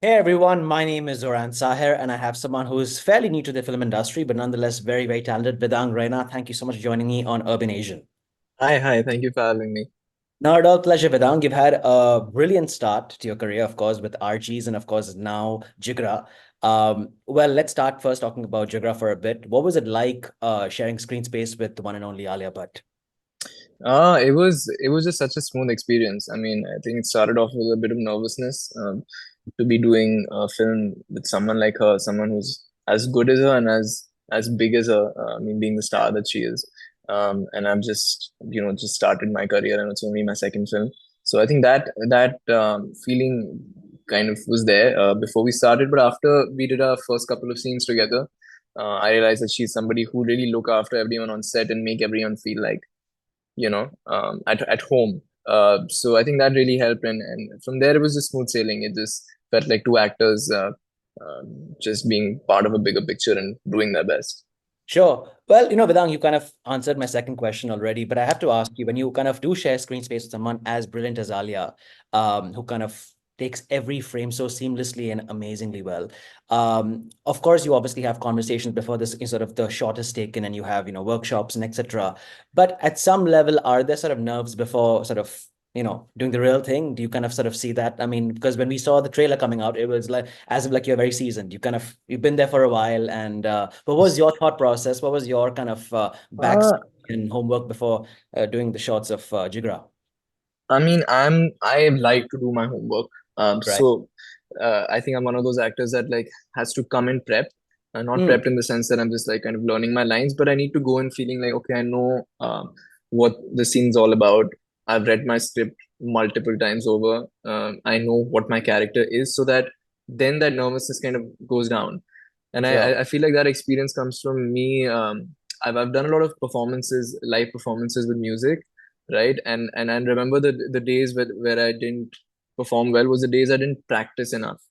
Hey everyone, my name is Zoran Saher, and I have someone who is fairly new to the film industry, but nonetheless very, very talented, Vedang Raina. Thank you so much for joining me on Urban Asian. Hi. Thank you for having me. Now, at all pleasure, Vedang. You've had a brilliant start to your career, of course, with RGs and, of course, now Jigra. Well, let's start first talking about Jigra for a bit. What was it like sharing screen space with the one and only Alia Bhatt? It was just such a smooth experience. I mean, I think it started off with a bit of nervousness to be doing a film with someone like her, someone who's as good as her and as big as her. I mean, being the star that she is. And I've just just started my career, and it's only my second film. So I think that feeling kind of was there before we started, but after we did our first couple of scenes together, I realized that she's somebody who really look after everyone on set and make everyone feel like at home. So I think that really helped, and from there it was just smooth sailing. It just felt like two actors just being part of a bigger picture and doing their best. Sure. Well, Vedang, you kind of answered my second question already, but I have to ask you, when you kind of do share screen space with someone as brilliant as Alia, who kind of takes every frame so seamlessly and amazingly well. Of course, you obviously have conversations before this sort of the shot is taken and you have, workshops and etc. But at some level, are there sort of nerves before sort of, doing the real thing? Do you kind of sort of see that? I mean, because when we saw the trailer coming out, it was like as if like you're very seasoned. You've been there for a while. And what was your thought process? What was your kind of Uh, backstory and homework before doing the shots of Jigra? I mean, I like to do my homework. Right. I think I'm one of those actors that like has to come in prep, not Mm, prepped in the sense that I'm just like kind of learning my lines, but I need to go in feeling like, okay, I know what the scene's all about. I've read my script multiple times over. I know what my character is, so that then that nervousness kind of goes down. And sure. I feel like that experience comes from me. I've done a lot of performances, live performances with music, right? And I remember the days where I didn't perform well was the days I didn't practice enough.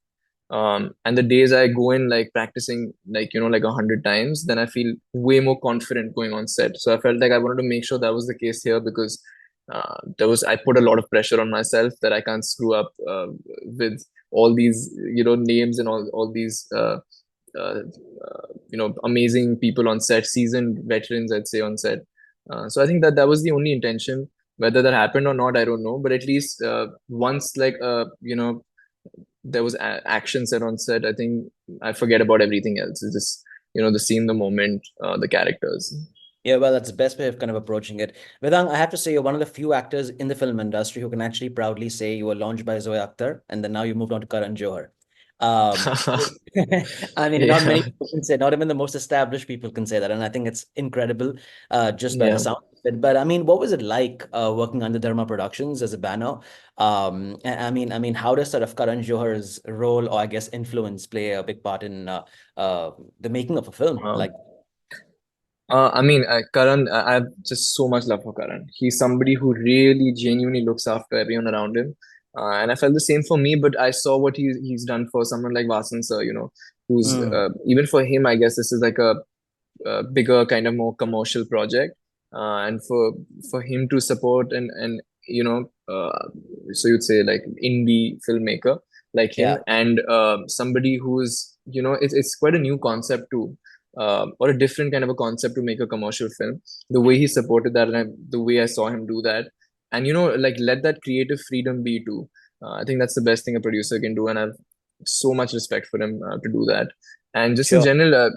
And the days I go in like practicing like like 100 times, then I feel way more confident going on set. So I felt like I wanted to make sure that was the case here, because I put a lot of pressure on myself that I can't screw up with all these names and all these uh, amazing people on set, seasoned veterans, I'd say, on set. So I think that was the only intention. Whether that happened or not, I don't know. But at least once, like there was action set on set, I think I forget about everything else. It's just the scene, the moment, the characters. Yeah, well, that's the best way of kind of approaching it. Vedang, I have to say you're one of the few actors in the film industry who can actually proudly say you were launched by Zoe Akhtar and then now you moved on to Karan Johar. So, I mean, not many Yeah, people can say, not even the most established people can say that. And I think it's incredible just by the yeah. sound of it. But I mean, what was it like working under Dharma Productions as a banner? I mean, how does sort of Karan Johar's role or I guess influence play a big part in the making of a film? Um, Like, I mean, Karan, I have just so much love for Karan. He's somebody who really genuinely looks after everyone around him. And I felt the same for me, but I saw what he's done for someone like Vasan sir, who's mm, even for him, I guess this is like a bigger kind of more commercial project. And for him to support and so you'd say like indie filmmaker like him, yeah. and somebody who's it's quite a new concept too, or a different kind of a concept to make a commercial film. The way he supported that, and the way I saw him do that, and like let that creative freedom be too. I think that's the best thing a producer can do, and I've so much respect for him to do that. And just in Sure. general,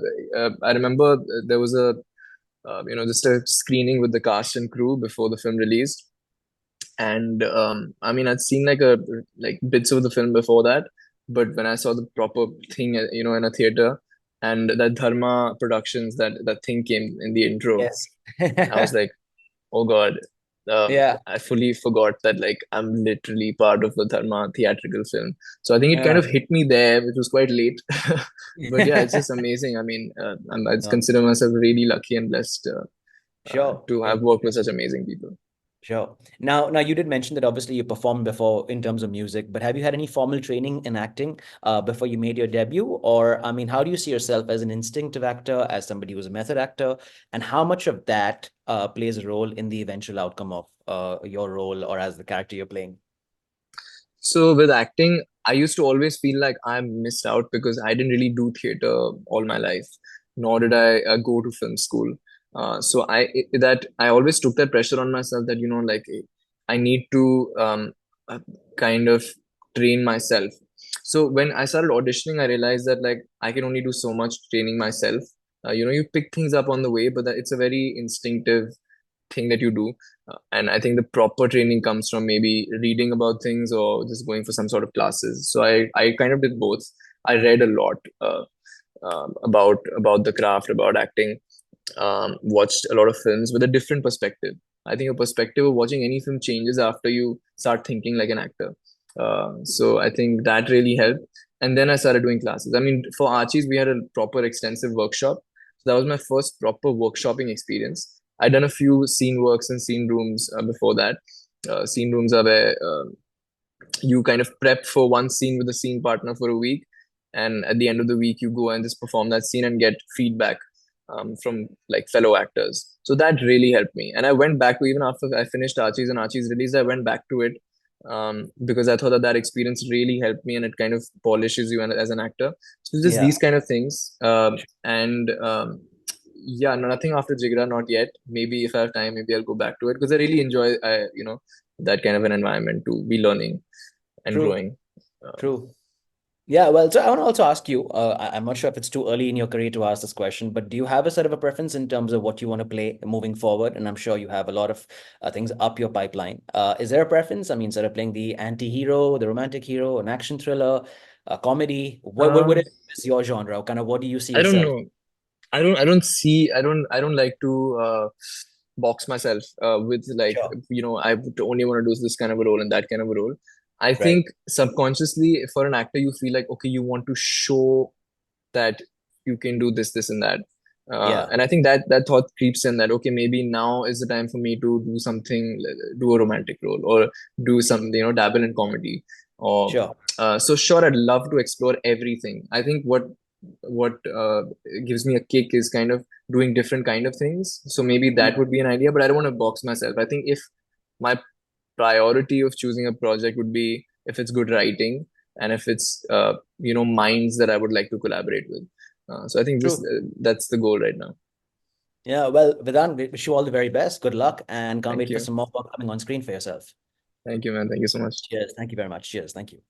I remember there was a just a screening with the cast and crew before the film released, and I mean I'd seen like bits of the film before that, but when I saw the proper thing, in a theater, and that Dharma Productions, that thing came in the intro, Yes. I was like, oh God. Yeah. I fully forgot that like I'm literally part of the Dharma theatrical film. So I think it kind Yeah. of hit me there, which was quite late. But yeah, it's just amazing. I mean, I No, consider myself really lucky and blessed sure. to Yeah. have worked with such amazing people. Sure. Now you did mention that obviously you performed before in terms of music, but have you had any formal training in acting before you made your debut? Or, I mean, how do you see yourself as an instinctive actor, as somebody who's a method actor, and how much of that plays a role in the eventual outcome of your role or as the character you're playing? So with acting, I used to always feel like I missed out because I didn't really do theater all my life, nor did I go to film school. So that I always took that pressure on myself that like I need to uh, kind of train myself. So when I started auditioning, I realized that like I can only do so much training myself. You pick things up on the way, but that it's a very instinctive thing that you do. And I think the proper training comes from maybe reading about things or just going for some sort of classes. So I kind of did both. I read a lot about the craft, about acting, watched a lot of films with a different perspective. I think your perspective of watching any film changes after you start thinking like an actor. So I think that really helped. And then I started doing classes. I mean, for Archie's, we had a proper extensive workshop. So that was my first proper workshopping experience. I'd done a few scene works and scene rooms before that. Scene rooms are where you kind of prep for one scene with a scene partner for a week, and at the end of the week you go and just perform that scene and get feedback from like fellow actors. So that really helped me, and I went back to, even after I finished Archie's and Archie's release, I went back to it because I thought that experience really helped me, and it kind of polishes you as an actor. So just Yeah. these kind of things, and yeah, nothing after Jigra, not yet. Maybe if I have time, maybe I'll go back to it because I really enjoy, that kind of an environment to be learning and True. growing. True. Yeah, well, so I want to also ask you, I'm not sure if it's too early in your career to ask this question, but do you have a sort of a preference in terms of what you want to play moving forward? And I'm sure you have a lot of things up your pipeline. Is there a preference? I mean, sort of playing the anti-hero, the romantic hero, an action thriller, a comedy. What Um, is your genre? Kind of what do you see I don't yourself? know. I don't like to box myself with like, Sure. I would only want to do this kind of a role and that kind of a role. I Right. think subconsciously for an actor, you feel like, okay, you want to show that you can do this, and that. Yeah. And I think that thought creeps in that, okay, maybe now is the time for me to do something, do a romantic role or do something, dabble in comedy. Or Sure. so sure, I'd love to explore everything. I think what gives me a kick is kind of doing different kind of things. So maybe that would be an idea, but I don't want to box myself. I think if my priority of choosing a project would be if it's good writing and if it's minds that I would like to collaborate with. So I think this True. that's the goal right now. Yeah. Well, Vedant, we wish you all the very best. Good luck, and can't Thank wait for you. some more work coming on screen for yourself. Thank you, man. Thank you so much. Cheers. Thank you very much. Cheers. Thank you.